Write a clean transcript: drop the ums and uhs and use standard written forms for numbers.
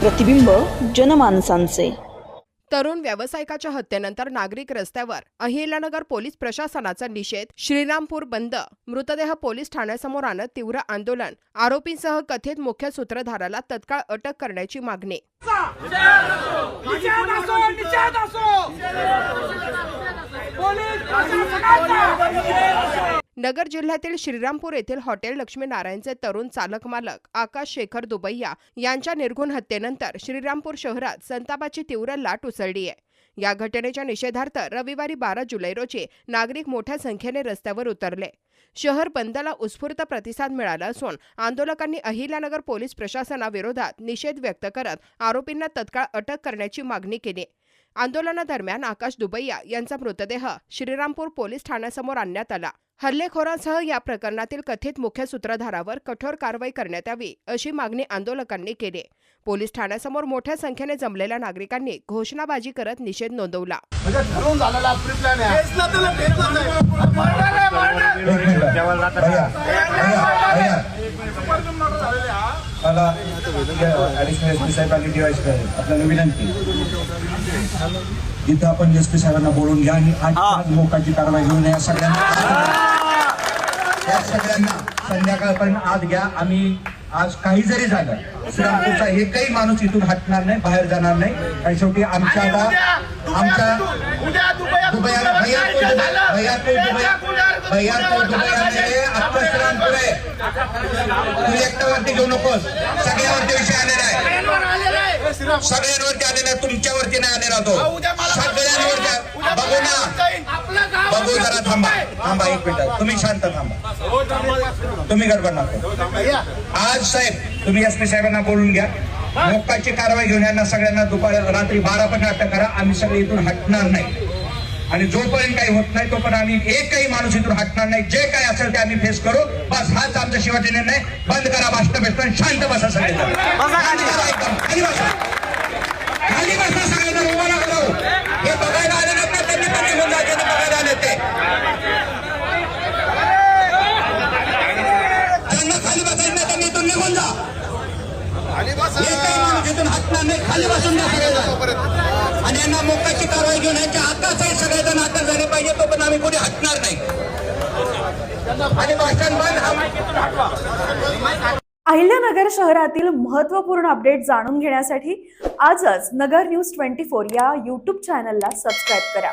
प्रतिबिंब जनमानसांचे। तरुण व्यावसायिकाच्या हत्येनंतर नागरिक रस्त्यावर अहिल्यानगर पोलीस प्रशासनाचा निषेध। श्रीरामपूर बंद, मृतदेह पोलीस ठाण्यासमोर आणत तीव्र आंदोलन। आरोपींसह कथित मुख्य सूत्रधाराला तत्काळ अटक करण्याची मागणी। नगर जिल्ह्यातील श्रीरामपूर येथील हॉटेल लक्ष्मीनारायणचे तरुण चालक मालक आकाश शेखर दुबैया यांच्या निर्घृण हत्येनंतर श्रीरामपूर शहरात संतापाची तीव्र लाट उसळली आहे। या घटनेच्या निषेधार्थ रविवारी 12 जुलै रोजी नागरिक मोठ्या संख्येने रस्त्यावर उतरले। शहर बंदला उत्स्फूर्त प्रतिसाद मिळाला असून आंदोलकांनी अहिल्यानगर पोलीस प्रशासनाविरोधात निषेध व्यक्त करत आरोपींना तत्काळ अटक करण्याची मागणी केली। आंदोलनादरम्यान आकाश दुबैया यांचा मृतदेह श्रीरामपूर पोलीस ठाण्यासमोर आणण्यात आला। हल्लेखोरांसह या प्रकरणातील कथित मुख्य सूत्रधारावर कठोर कारवाई करण्यात यावी अशी मागणी आंदोलकांनी केली। पोलीस ठाण्यासमोर मोठ्या संख्येने जमलेल्या नागरिकांनी घोषणाबाजी करत निषेध नोंदवला। इथं आपण एसपी साहेबांना बोलून घ्या आणि आज मोकाची कारवाई घेऊन या सगळ्यांना संध्याकाळपर्यंत आज घ्या। आम्ही आज काही जरी झालं श्रीरामपूरचा एकही माणूस इथून हटणार नाही, बाहेर जाणार नाही। आणि शेवटी आमच्या तू एकट्यावरती घेऊ नकोस, सगळ्यावरती विषय आलेला आहे, सगळ्यांवरती आलेला आहे, तुमच्यावरती नाही आलेला तो, सगळ्यांवरती। बघू ना, बघू जरा थांबा एक मिनिट, तुम्ही शांत थांबा, तुम्ही गडबड नका। आज साहेब तुम्ही एसपी साहेबांना बोलून घ्या, मोक्काची कारवाई घेऊन यांना सगळ्यांना दुपारी रात्री 12 पर्यंत अटक करा। आम्ही सगळे इथून हटणार नाही आणि जोपर्यंत काही होत नाही तोपर्यंत आम्ही एकही माणूस इथून हटणार नाही। जे काही असेल ते आम्ही फेस करू, बस हाच आमचा शेवटचा निर्णय। बंद करा भाषण भेटून, शांत बसा सगळेजण, खाली बसा सगळेजण, उभा राहू। हे बघायला आले ना त्यांनी पण निघून जायचे, बघायला आले ते त्यांना खाली बसायचं नाही, त्यांनी इथून निघून जा। एकही माणूस इथून हटणार नाही, खाली बसून जा सगळेजण आणि यांना मोक्काची कारवाई घेऊन यांच्या हातातही सगळेजण अटक झाले पाहिजे, तो पण आम्ही कोणी हटणार नाही। आणि भाषण बंद, हा माहितीतून हटवा। अहिल्यानगर शहरातील महत्त्वपूर्ण अपडेट जाणून घेण्यासाठी आजच नगर न्यूज 24 या YouTube चॅनलला सबस्क्राईब करा।